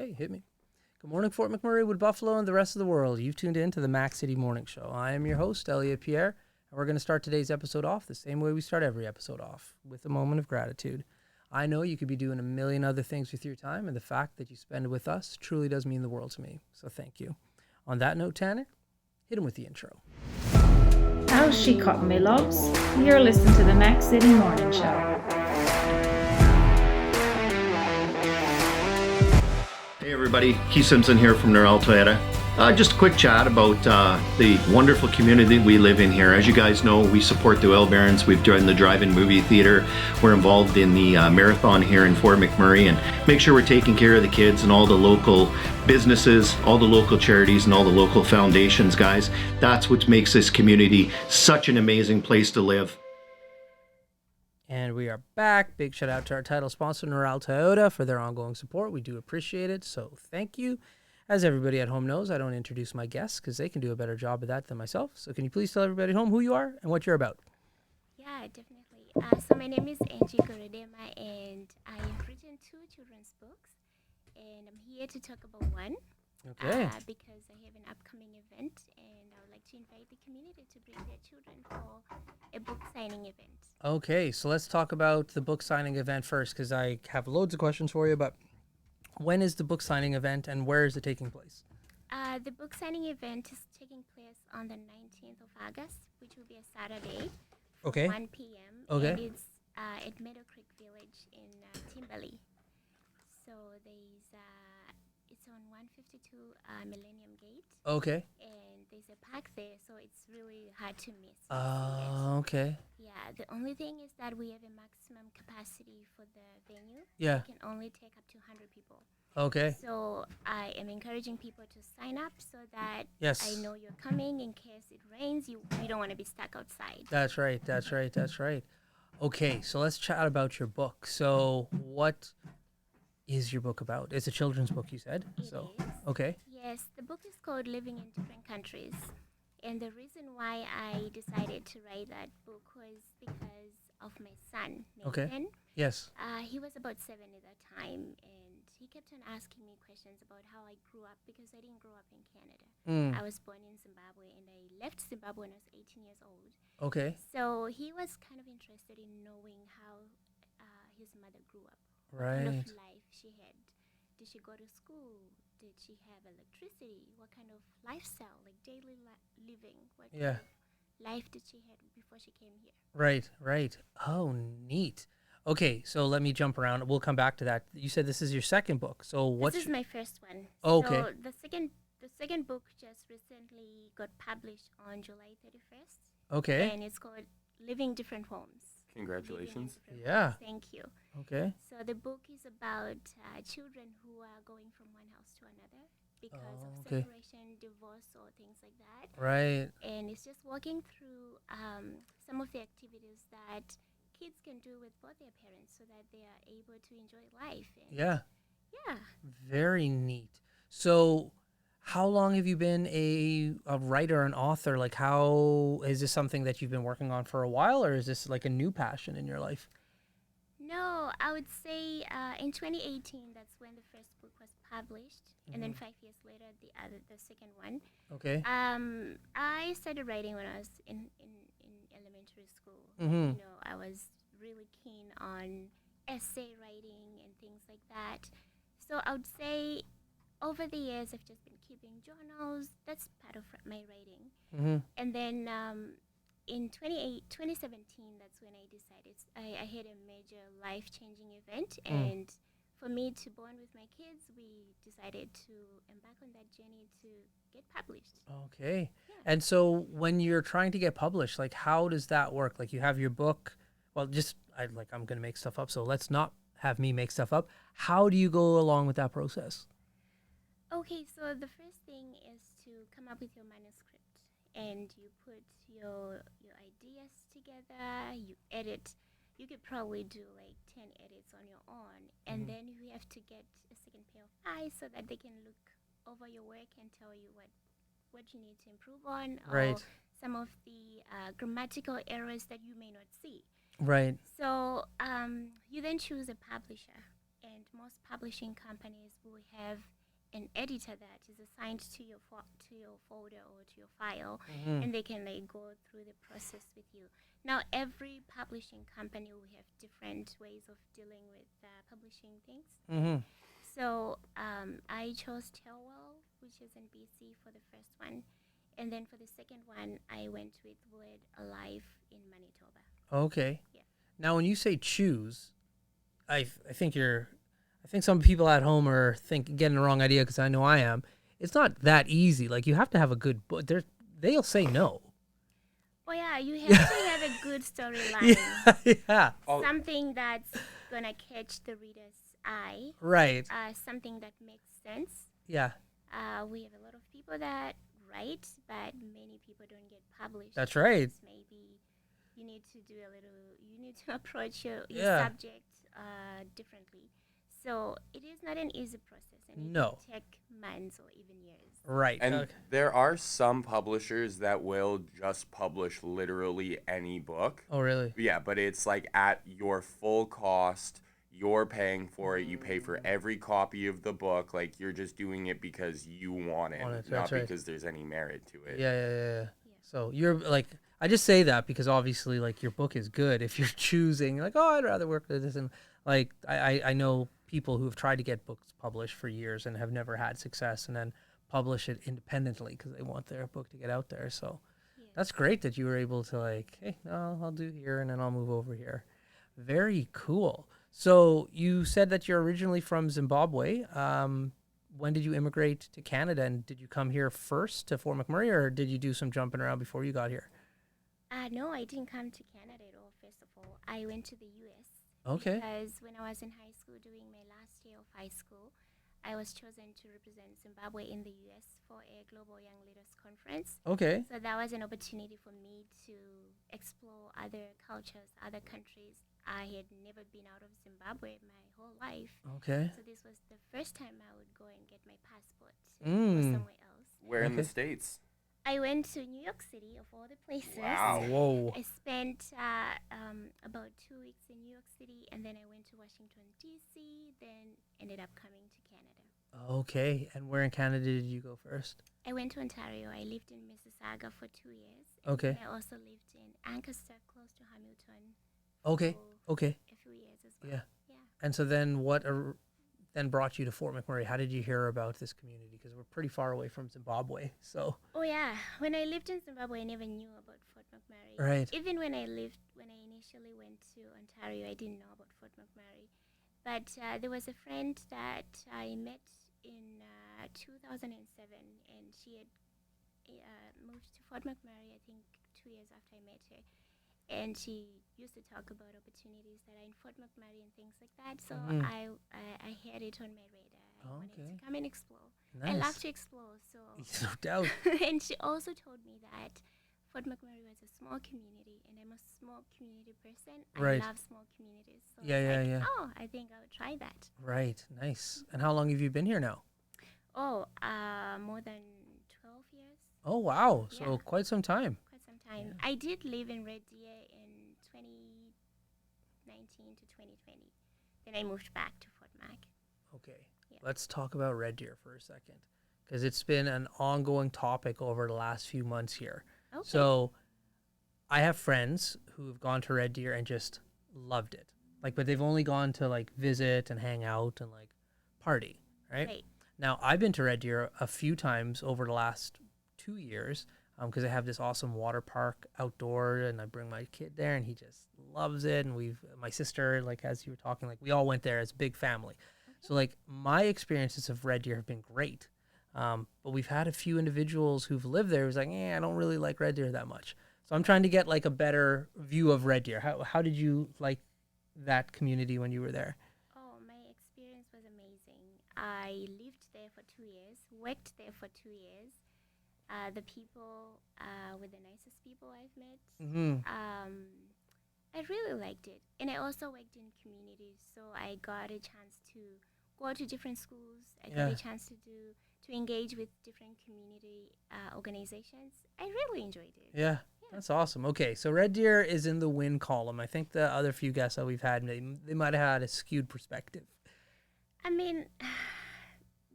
Okay, hit me. Good morning, Fort McMurray, Wood Buffalo, and the rest of the world. You've tuned in to the Mac City Morning Show. I am your host, Elliot Pierre, and we're going to start today's episode off the same way we start every episode off, with a moment of gratitude. I know you could be doing a million other things with your time, and the fact that you spend it with us truly does mean the world to me. So thank you. On that note, Tanner, hit him with the intro. How's she cutting me, loves? You're listening to the Mac City Morning Show. Hey everybody, Keith Simpson here from Neural Toyota. Just a quick chat about the wonderful community we live in here. As you guys know, we support the Oil Barons. We've joined the drive-in movie theater. We're involved in the marathon here in Fort McMurray, and make sure we're taking care of the kids and all the local businesses, all the local charities, and all the local foundations, guys. That's what makes this community such an amazing place to live. And we are back. Big shout out to our title sponsor, Neural Toyota, for their ongoing support. We do appreciate it, so thank you. As everybody at home knows, I don't introduce my guests because they can do a better job of that than myself. So can you please tell everybody at home who you are and what you're about? Yeah, definitely. So my name is Angie Goredema, and I have written 2 children's books, and I'm here to talk about one. Okay. Because I have an upcoming event, and I would like to invite the community to bring their children for a book signing event. Okay, so let's talk about the book signing event first, because I have loads of questions for you, but when is the book signing event and where is it taking place? The book signing event is taking place on the 19th of August, which will be a Saturday, Okay. 1 p.m. Okay. And it's at Meadow Creek Village in Timberley. So it's on 152 Millennium Gate. Okay. And there's a park there, so it's really hard to miss. Okay. Yeah, the only thing is that we have a maximum capacity for the venue. Yeah. We can only take up to 100 people. Okay. So I am encouraging people to sign up so that Yes. I know you're coming in case it rains. You don't want to be stuck outside. That's right. Okay, so let's chat about your book. So what is your book about? It's a children's book, you said? It So is. okay. Yes, the book is called Living in Different Countries. And the reason why I decided to write that book was because of my son, Nathan. Okay. Yes. He was about 7 at that time, and he kept on asking me questions about how I grew up, because I didn't grow up in Canada. I was born in Zimbabwe, and I left Zimbabwe when I was 18 years old. Okay. So he was kind of interested in knowing how his mother grew up. Right. What kind of life she had. Did she go to school? Did she have electricity? What kind of lifestyle, like daily living? What kind of life did she have before she came here? Right. Oh, neat. Okay, so let me jump around. We'll come back to that. You said this is your second book. So what's This is my first one. Okay. So the second book just recently got published on July 31st. Okay. And it's called Living Different Homes. Congratulations. Yeah. Thank you. Okay. So the book is about children who are going from one house to another because of okay. separation, divorce, or things like that. Right. And it's just walking through some of the activities that kids can do with both their parents so that they are able to enjoy life. And Yeah. Yeah. Very neat. So how long have you been a writer, an author? Like, how is this something that you've been working on for a while, or is this like a new passion in your life? No, I would say in 2018, that's when the first book was published. And then 5 years later, the second one. Okay. I started writing when I was in elementary school. Mm-hmm. You know, I was really keen on essay writing and things like that. So I would say over the years, I've just been keeping journals. That's part of my writing. Mm-hmm. And then in 2017, that's when I decided I had a major life-changing event. And for me to bond with my kids, we decided to embark on that journey to get published. Okay. Yeah. And so when you're trying to get published, like, how does that work? Like, you have your book. Well, I'm going to make stuff up, so let's not have me make stuff up. How do you go along with that process? Okay, so the first thing is to come up with your manuscript, and you put your ideas together, you edit. You could probably do like 10 edits on your own, and then you have to get a second pair of eyes so that they can look over your work and tell you what you need to improve on, or some of the grammatical errors that you may not see. Right. So you then choose a publisher, and most publishing companies will have an editor that is assigned to your folder or to your file, and they can like go through the process with you. Now, every publishing company will have different ways of dealing with publishing things. So I chose Tellwell, which is in BC, for the first one. And then for the second one, I went with Word Alive in Manitoba. Okay. Yeah. Now, when you say choose, I think some people at home are getting the wrong idea, because I know I am. It's not that easy. Like, you have to have a good book. They'll say no. Oh yeah, you have to have a good storyline. Yeah. Something that's gonna catch the reader's eye. Right. Something that makes sense. Yeah. We have a lot of people that write, but many people don't get published. That's right. Maybe you need to approach your Yeah. subject differently. So it is not an easy process, and it No. can take months or even years. Right. And Okay. there are some publishers that will just publish literally any book. Oh, really? Yeah, but it's like at your full cost. You're paying for it. You pay for every copy of the book. Like, you're just doing it because you want it, Want it, not that's right. because there's any merit to it. Yeah. So you're like, I just say that because obviously, like, your book is good. If you're choosing, like, oh, I'd rather work with this, and like, I know people who have tried to get books published for years and have never had success, and then publish it independently because they want their book to get out there. So that's great that you were able to, like, hey, no, I'll do here and then I'll move over here. Very cool. So you said that you're originally from Zimbabwe. When did you immigrate to Canada, and did you come here first to Fort McMurray, or did you do some jumping around before you got here? No, I didn't come to Canada at all, first of all. I went to the U.S. Okay. Because when I was in high school, doing my last year of high school, I was chosen to represent Zimbabwe in the U.S. for a Global Young Leaders Conference. Okay. So that was an opportunity for me to explore other cultures, other countries. I had never been out of Zimbabwe my whole life. Okay. So this was the first time I would go and get my passport to go somewhere else. Where in the Okay. States? I went to New York City, of all the places. Wow. Whoa. I spent about 2 weeks in New York City, and then I went to Washington, D.C., then ended up coming to Canada. Okay. And where in Canada did you go first? I went to Ontario. I lived in Mississauga for 2 years. Okay. And I also lived in Ancaster, close to Hamilton. Okay. for Okay. A few years as well. Yeah. Yeah. And so then what then brought you to Fort McMurray? How did you hear about this community? Because we're pretty far away from Zimbabwe. So. Oh yeah, when I lived in Zimbabwe, I never knew about Fort McMurray. Right. Even when I initially went to Ontario, I didn't know about Fort McMurray. But there was a friend that I met in 2007, and she had moved to Fort McMurray, I think 2 years after I met her. And she used to talk about opportunities that are in Fort McMurray and things like that. So I had it on my radar. I wanted Okay. to come and explore. Nice. I love to explore. So No doubt. and she also told me that Fort McMurray was a small community, and I'm a small community person. Right. I love small communities. So Yeah. oh, I think I would try that. Right. Nice. And how long have you been here now? Oh, more than 12 years. Oh, wow. So Yeah. quite some time. Quite some time. I did live in Red Deer in 2019 to 2020. Then I moved back to Fort Mac. Okay. Yeah. Let's talk about Red Deer for a second, because it's been an ongoing topic over the last few months here. Okay. So I have friends who have gone to Red Deer and just loved it. Like, but they've only gone to like visit and hang out and like party, right? Right. Now, I've been to Red Deer a few times over the last 2 years because I have this awesome water park outdoor, and I bring my kid there, and he just loves it. And my sister, like as you were talking, like we all went there as a big family. So like my experiences of Red Deer have been great. But we've had a few individuals who've lived there who's like, I don't really like Red Deer that much. So I'm trying to get like a better view of Red Deer. How did you like that community when you were there? Oh, my experience was amazing. I lived there for 2 years, worked there for 2 years. The people were the nicest people I've met. Mm-hmm. I really liked it. And I also worked in communities, so I got a chance to go to different schools. I got Yeah. a chance to engage with different community organizations. I really enjoyed it. Yeah, that's awesome. Okay, so Red Deer is in the win column. I think the other few guests that we've had, they might have had a skewed perspective. I mean,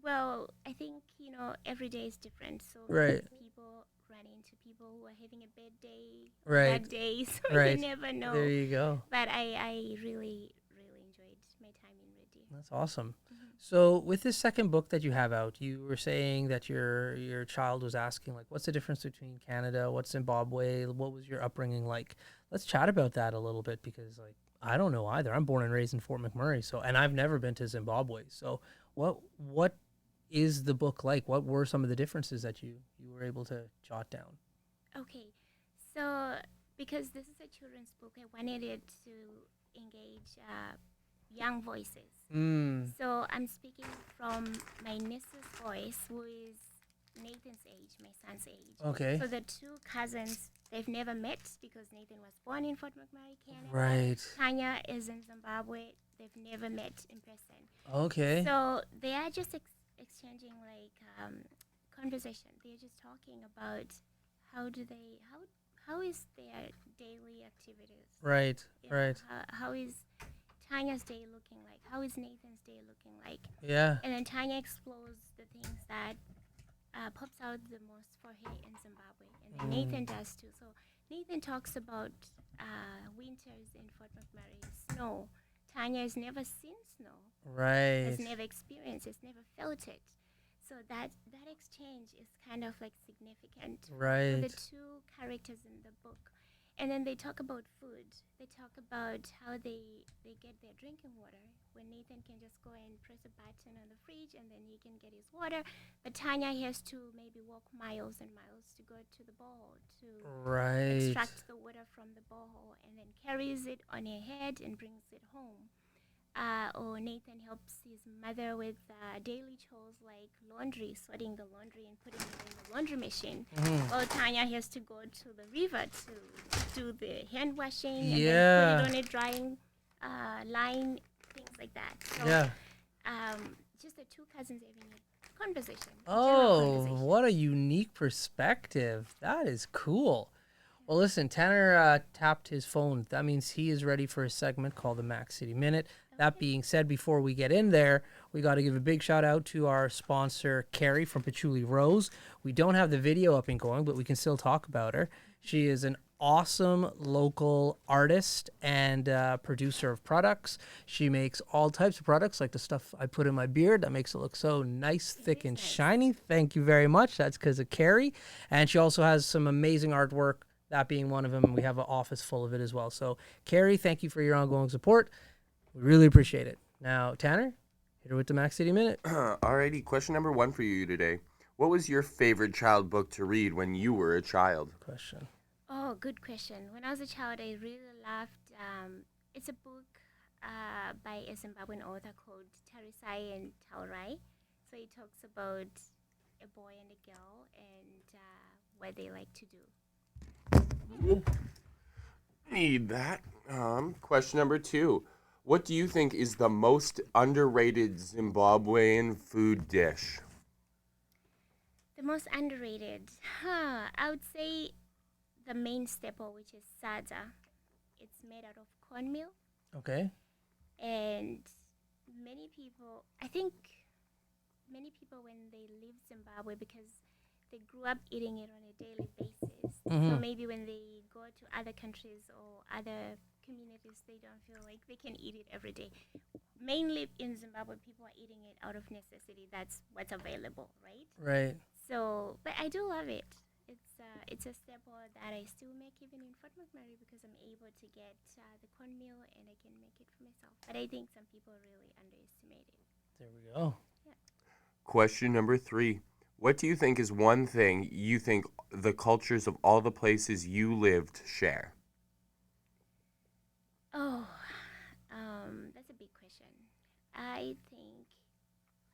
well, Well, I think, every day is different. So Right. people run into people who are having a bad day, Right. bad day, so Right. you never know. There you go. But I really, really enjoyed my time in Red Deer. That's awesome. So with this second book that you have out, you were saying that your child was asking, like, what's the difference between Canada, what's Zimbabwe, what was your upbringing like? Let's chat about that a little bit, because like I don't know either. I'm born and raised in Fort McMurray, so, and I've never been to Zimbabwe. So what is the book like? What were some of the differences that you were able to jot down? Okay, so because this is a children's book, I wanted it to engage young voices. So I'm speaking from my niece's voice, who is Nathan's age, my son's age. Okay. So the two cousins, they've never met because Nathan was born in Fort McMurray, Canada. Right. Tanya is in Zimbabwe. They've never met in person. Okay. So they are just exchanging like conversation. They're just talking about how is their daily activities. Right. You know, Right. how is Tanya's day looking like? How is Nathan's day looking like? Yeah. And then Tanya explores the things that pops out the most for her in Zimbabwe. And then Nathan does too. So Nathan talks about winters in Fort McMurray, snow. Tanya has never seen snow, Right. has never experienced, has never felt it. So that exchange is kind of like significant for Right. the two characters in the book. And then they talk about food. They talk about how they get their drinking water, when Nathan can just go and press a button on the fridge and then he can get his water. But Tanya has to maybe walk miles and miles to go to the borehole to Right. extract the water from the borehole, and then carries it on her head and brings it home. Or Nathan helps his mother with daily chores like laundry, sorting the laundry and putting it in the laundry machine. Well, Tanya has to go to the river to do the hand washing and then put it on a drying line, things like that. So, Yeah. just the two cousins having a conversation. a general Oh, conversation. what a unique perspective. That is cool. Well, listen, Tanner tapped his phone. That means he is ready for a segment called the Mac City Minute. That being said, before we get in there, we got to give a big shout out to our sponsor, Carrie from Patchouli Rose. We don't have the video up and going, but we can still talk about her. She is an awesome local artist and producer of products. She makes all types of products, like the stuff I put in my beard that makes it look so nice, thick, and shiny. Thank you very much. That's because of Carrie. And she also has some amazing artwork, that being one of them. We have an office full of it as well. So, Carrie, thank you for your ongoing support. We really appreciate it. Now, Tanner, hit her with the Mac City Minute. Alrighty, question number 1 for you today. What was your favorite child book to read when you were a child? Question. Oh, good question. When I was a child, I really loved, it's a book by a Zimbabwean author called Tarisai and Taurai. So it talks about a boy and a girl and what they like to do. Need that. Question number 2. What do you think is the most underrated Zimbabwean food dish? The most underrated, I would say the main staple, which is sadza. It's made out of cornmeal, Okay. and I think many people when they leave Zimbabwe, because they grew up eating it on a daily basis, so maybe when they go to other countries or other communities, they don't feel like they can eat it every day. Mainly in Zimbabwe, people are eating it out of necessity. That's what's available, right? Right. So, but I do love it. It's a staple that I still make even in Fort McMurray, because I'm able to get the cornmeal and I can make it for myself. But I think some people really underestimate it. There we go. Question number 3. What do you think is one thing you think the cultures of all the places you lived share? Oh, that's a big question. I think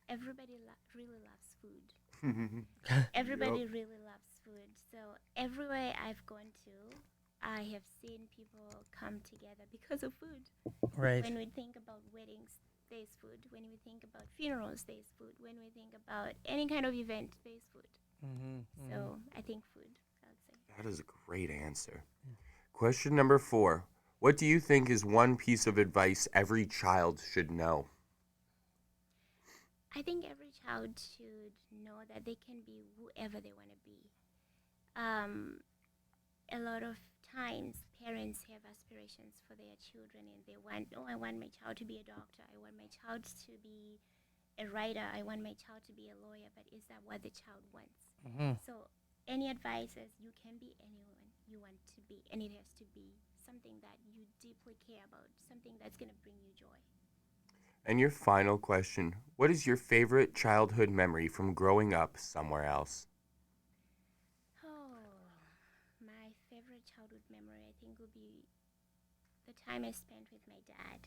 everybody really loves food. Everybody really loves food. So everywhere I've gone to, I have seen people come together because of food. Right. When we think about weddings, there's food. When we think about funerals, there's food. When we think about any kind of event, there's food. So I think food, I would say. That is a great answer. Question number 4. What do you think is one piece of advice every child should know? I think every child should know that they can be whoever they want to be. A lot of times parents have aspirations for their children and they want, oh, I want my child to be a doctor, I want my child to be a writer, I want my child to be a lawyer, but is that what the child wants? So any advice is you can be anyone you want to be, and it has to be something that you deeply care about, something that's going to bring you joy. And your final question, what is your favorite childhood memory from growing up somewhere else? Oh, my favorite childhood memory, I think, would be the time I spent with my dad.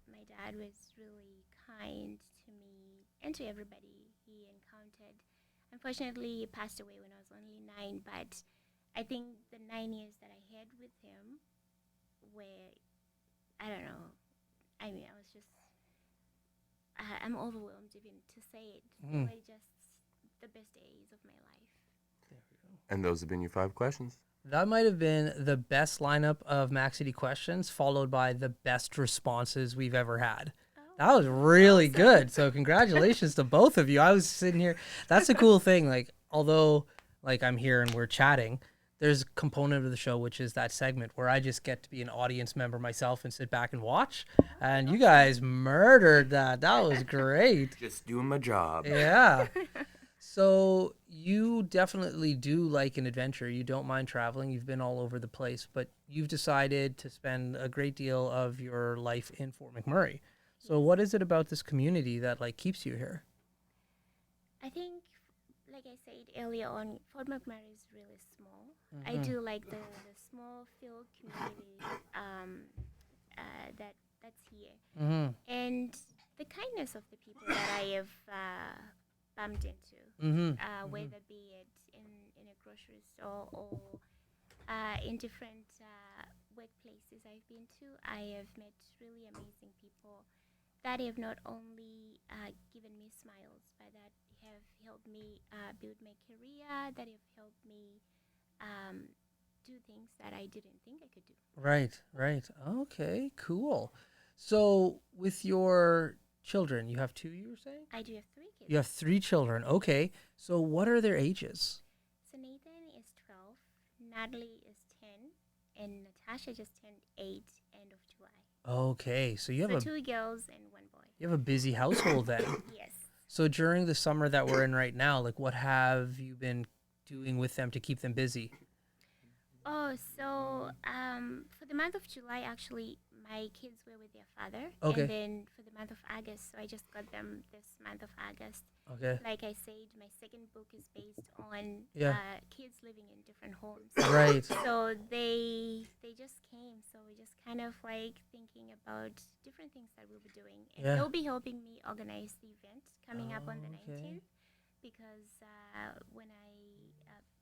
My dad was really kind to me and to everybody he encountered. Unfortunately, he passed away when I was only 9, but I think the 9 years that I had with him were, I don't know, I mean, I was just, I'm overwhelmed even to say it. They were just the best days of my life. There we go. And those have been your 5 questions. That might have been the best lineup of Max City questions, followed by the best responses we've ever had. That was really good. So congratulations to both of you. I was sitting here. That's a cool thing. Like, although like I'm here and we're chatting, there's a component of the show, which is that segment where I just get to be an audience member myself and sit back and watch. And you guys murdered that. That was great. Just doing my job. Yeah. So you definitely do like an adventure. You don't mind traveling. You've been all over the place, but you've decided to spend a great deal of your life in Fort McMurray. So what is it about this community that like keeps you here? I think, like I said earlier on, Fort McMurray is really small. I do like the small field community that's here. And the kindness of the people that I have bumped into, whether be it in a grocery store or in different workplaces I've been to, I have met really amazing people that have not only given me smiles, but that have helped me build my career, that have helped me do things that I didn't think I could do. Right, right. Okay, cool. So with your children, you have 2, you were saying? I do have 3 kids. You have 3 children. Okay. So what are their ages? So Nathan is 12, Natalie is 10, and Natasha just turned 8 end of July. Okay. So you have So a 2 girls and 1 boy. you have a busy household then. Yes. So during the summer that we're in right now, like what have you been doing with them to keep them busy? Oh, so for the month of July, actually, my kids were with their father. Okay. And then for the month of August, so I just got them this month of August. Okay. Like I said, my second book is based on Yeah. kids living in different homes. Right. So they just came. So we're just kind of like thinking about different things that we'll be doing. And Yeah. they'll be helping me organize the event coming up on the Okay. 19th. Because when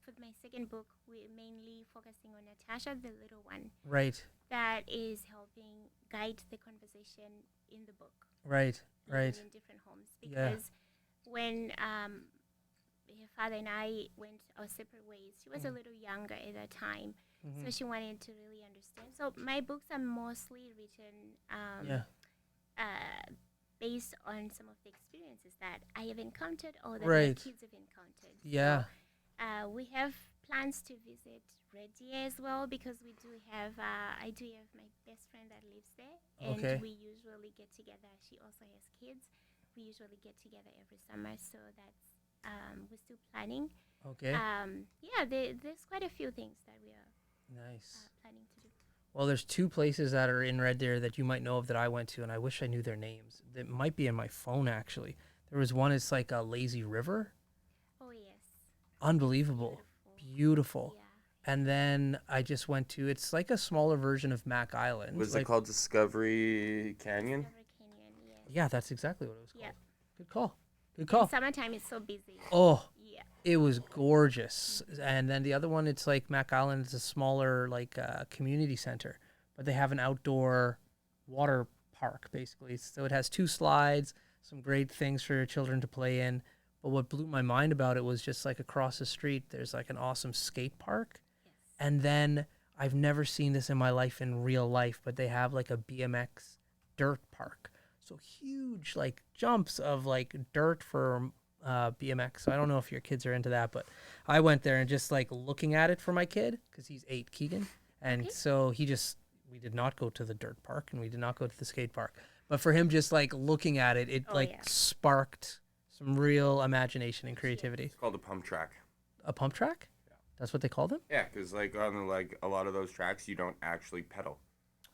for my second book, we're mainly focusing on Natasha, the little one, Right. that is helping guide the conversation in the book. Right. living Right. in different homes. Yeah. Because when her father and I went our separate ways, she was a little younger at that time. So she wanted to really understand. So my books are mostly written based on some of the experiences that I have encountered or that Right. my kids have encountered. Yeah. So, we have plans to visit Red Deer as well because we do have, I do have my best friend that lives there. And Okay. we usually get together. She also has kids. We usually get together every summer. So that's, we're still planning. Okay. There's quite a few things that we are Nice. planning to do. Well, there's 2 places that are in Red Deer that you might know of that I went to, and I wish I knew their names. It might be in my phone, actually. There was one, it's like a lazy river. Oh, yes. Unbelievable. Beautiful. Yeah. And then I just went to, it's like a smaller version of Mac Island. Was like, it called Discovery Canyon? Discovery Canyon, yes. Yeah, that's exactly what it was called. Yeah. Good call. Good In call. summertime, it's so busy. Oh, Yeah. it was gorgeous. And then the other one, it's like Mac Island. It's a smaller like community center, but they have an outdoor water park basically. So it has 2 slides, some great things for your children to play in. But what blew my mind about it was just like across the street, there's like an awesome skate park. Yes. And then I've never seen this in my life in real life, but they have like a BMX dirt park. So huge like jumps of like dirt for BMX. So I don't know if your kids are into that, but I went there and just like looking at it for my kid because he's 8, Keegan, and Okay. so we did not go to the dirt park and we did not go to the skate park, but for him just like looking at it, it Oh, like yeah. sparked some real imagination and creativity. It's called a pump track. A pump track? That's what they call them? Yeah, because like on like a lot of those tracks, you don't actually pedal.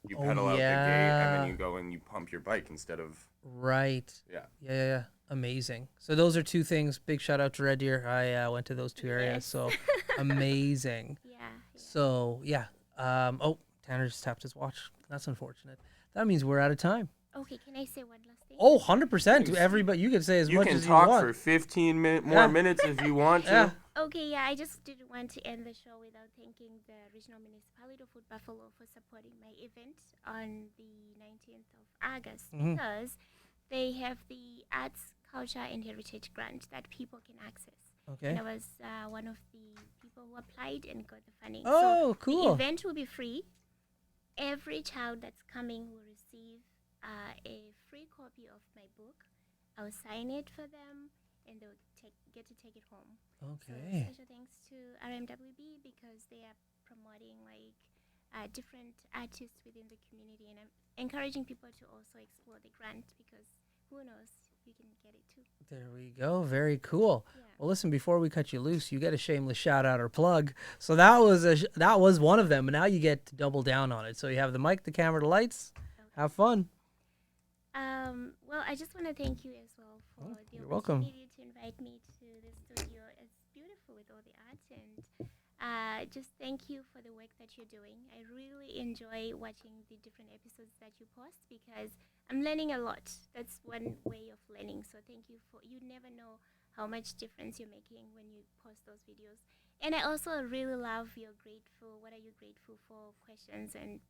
You Oh, pedal out the gate, and yeah. then you go and you pump your bike instead of Right. yeah. Yeah. Amazing. So those are two things. Big shout out to Red Deer. I went to those two areas. Yes. So amazing. Yeah. So yeah. Oh, Tanner just tapped his watch. That's unfortunate. That means we're out of time. Okay, can I say one last thing? Oh, 100% to everybody. You can say as You much can as you talk want. for 15 Yeah. more minutes if you want to. Yeah. Okay, yeah, I just didn't want to end the show without thanking the Regional Municipality of Wood Buffalo for supporting my event on the 19th of August Mhm. because they have the Arts, Culture, and Heritage Grant that people can access. Okay. And I was one of the people who applied and got the funding. Oh, so cool. The event will be free. Every child that's coming will receive a free copy of my book. I'll sign it for them, and they'll get to take it home. Okay. So special thanks to RMWB because they are promoting like different artists within the community, and I'm encouraging people to also explore the grant because who knows, you can get it too. There we go. Very cool. Yeah. Well, listen, before we cut you loose, you get a shameless shout out or plug. So that was one of them, and now you get to double down on it. So you have the mic, the camera, the lights. Have fun. Well, I just want to thank you as well for Oh, the you're welcome. opportunity to invite me to the studio. It's beautiful with all the art, and just thank you for the work that you're doing. I really enjoy watching the different episodes that you post because I'm learning a lot. That's one way of learning. So thank you you never know how much difference you're making when you post those videos. And I also really love what are you grateful for questions and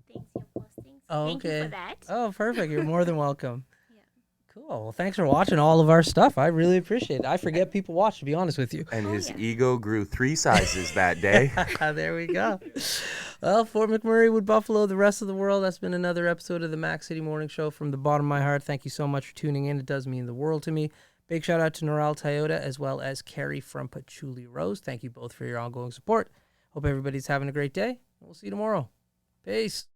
things you're posting. So Oh, thank you okay. for that. Oh, perfect. You're more than welcome. Yeah. Cool. Well, thanks for watching all of our stuff. I really appreciate it. I forget people watch, to be honest with you. And Oh, his yeah. ego grew 3 sizes that day. There we go. Well, Fort McMurray, Wood Buffalo, the rest of the world, that's been another episode of the Mac City Morning Show. From the bottom of my heart, thank you so much for tuning in. It does mean the world to me. Big shout out to Noral Toyota as well as Carrie from Patchouli Rose. Thank you both for your ongoing support. Hope everybody's having a great day. We'll see you tomorrow. Peace.